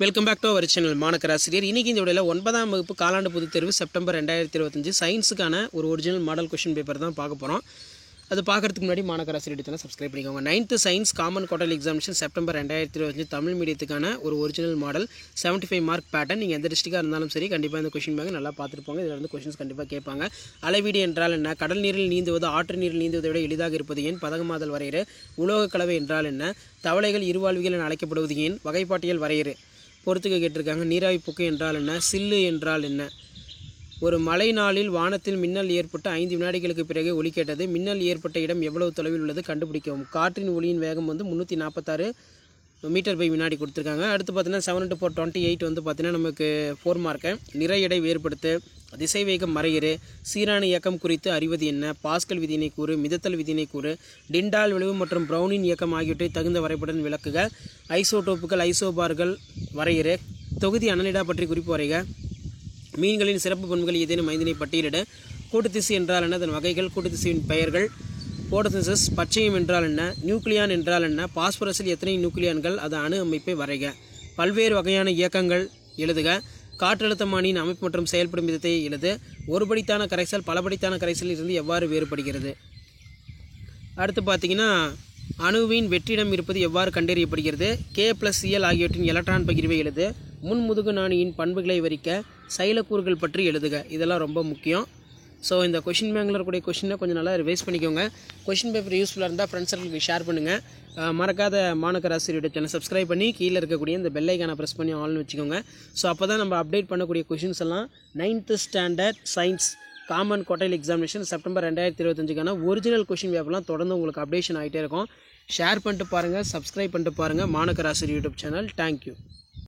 Welcome back to our channel மாணக்கராசிரியர். இன்றைக்கி இந்த வீடியோவில் 9ஆம் வகுப்பு காலாண்டு பொதுத் தேர்வு செப்டம்பர் 2025 சயின்ஸுக்கான ஒரு ஒரிஜினல் மாடல் கொஷின் பேப்பர் தான் பார்க்க போகிறோம். அது பார்க்குறதுக்கு முன்னாடி மாணக்கராசிரியர் எடுத்து சப்ஸ்கிரைப் பண்ணிக்கோங்க. 9th science common quarterly examination September 2025 Tamil மீடியத்துக்கான ஒரு ஒரிஜினல் மாடல் 75 மார்க் பேட்டர்ன். நீங்கள் எந்த டிஸ்ட்ரிக்டாக இருந்தாலும் சரி கண்டிப்பாக இந்த கொஷின் பேங்க் நல்லா பார்த்துருப்பாங்க. இதில் வந்து கொஷின்ஸ் கண்டிப்பாக கேட்பாங்க. அளவீடு என்றால் என்ன? கடல் நீரில் நீந்துவது ஆற்று நீரில் நீந்துவதை விட எளிதாக இருப்பது ஏன்? பதகமாதல் வரையறு. உலோக கலவை என்றால் என்ன? தவளைகள் இருவாழ்விகள் என அழைக்கப்படுவது ஏன்? வகைப்பாட்டியல் வரையறு. பொறுத்துக்க கேட்டிருக்காங்க. நீராவி புகை என்றால் என்ன? சில்லு என்றால் என்ன? ஒரு மழை நாளில் வானத்தில் மின்னல் ஏற்பட்டு 5 வினாடிகளுக்கு பிறகு ஒலி கேட்டது. மின்னல் ஏற்பட்ட இடம் எவ்வளவு தொலைவில் உள்ளது? கண்டுபிடிக்கவும். காற்றின் ஒலியின் வேகம் வந்து 346 மீட்டர் பை வினாடி கொடுத்துருக்காங்க. அடுத்து பார்த்தீங்கன்னா 7 × 4 28 வந்து பார்த்தீங்கன்னா நமக்கு 4 மார்க்கு. நிறை எடை வேறுபடுத்து. திசைவேகம் மறையிறு. சீரான இயக்கம் குறித்து அறிவது என்ன? பாஸ்கல் விதியினை கூறு. மிதத்தல் விதியினை கூறு. டிண்டால் விளைவு மற்றும் ப்ரௌனின் இயக்கம் ஆகியவற்றை தகுந்த வரைபடம் விளக்குக. ஐசோடோப்புகள் ஐசோபார்கள் வரையிறு. தொகுதி அனலிடா பற்றி குறிப்பு வரைக. மீன்களின் சிறப்பு பண்புகள் ஏதேனும் 5 பட்டியலிட. கூட்டுத்திசு என்றால் என்ன? அதன் வகைகள். கூட்டுத்திசுவின் பெயர்கள். போட்டோசிந்தசிஸ். பச்சையம் என்றால் என்ன? நியூக்ளியான் என்றால் என்ன? பாஸ்பரஸில் எத்தனை நியூக்ளியான்கள்? அது அணு அமைப்பை வரைக. பல்வேறு வகையான இயக்கங்கள் எழுதுக. காற்றழுத்தமானியின் அமைப்பு மற்றும் செயல்படும் விதத்தை எழுது. ஒருபடித்தான கரைசல் பலபடித்தான கரைசலில் இருந்து எவ்வாறு வேறுபடுகிறது? அடுத்து பார்த்தீங்கன்னா அணுவின் வெற்றிடம் இருப்பது எவ்வாறு கண்டறியப்படுகிறது? K+Cl ஆகியவற்றின் எலக்ட்ரான் பகிர்வை எழுது. முன்முதுகு நாணியின் பண்புகளை விவரிக்க. சைலக்கூறுகள் பற்றி எழுதுக. இதெல்லாம் ரொம்ப முக்கியம். ஸோ இந்த கொஷின் பேங்கில் இருக்கக்கூடிய கொஷினை கொஞ்சம் நல்லா ரிவைஸ் பண்ணிக்கோங்க. கொஷின் பேப்பர் யூஸ்ஃபுல்லாக இருந்தால் ஃப்ரெண்ட்ஸ் சர்க்கிளுக்கு ஷேர் பண்ணுங்கள். மறக்காத மாணக்கராசிரியர் சேனல் சப்ஸ்கிரைப் பண்ணி கீழே இருக்கக்கூடிய இந்த பெல் ஐக்கானை ப்ரெஸ் பண்ணி ஆல்னு வச்சுக்கோங்க. ஸோ அப்போ தான் நம்ம அப்டேட் பண்ணக்கூடிய கொஷின்ஸ் எல்லாம் 9th standard science common quarterly examination September 2025க்கான ஒரிஜினல் கொஷின் பேப்பர்லாம் தொடர்ந்து உங்களுக்கு அப்டேஷன் ஆகிட்டே இருக்கும். ஷேர் பண்ணிட்டு பாருங்கள், சப்ஸ்கிரைப் பண்ணிட்டு பாருங்கள் மாணக்கராசிரியர் யூடியூப் சேனல். தேங்க்யூ.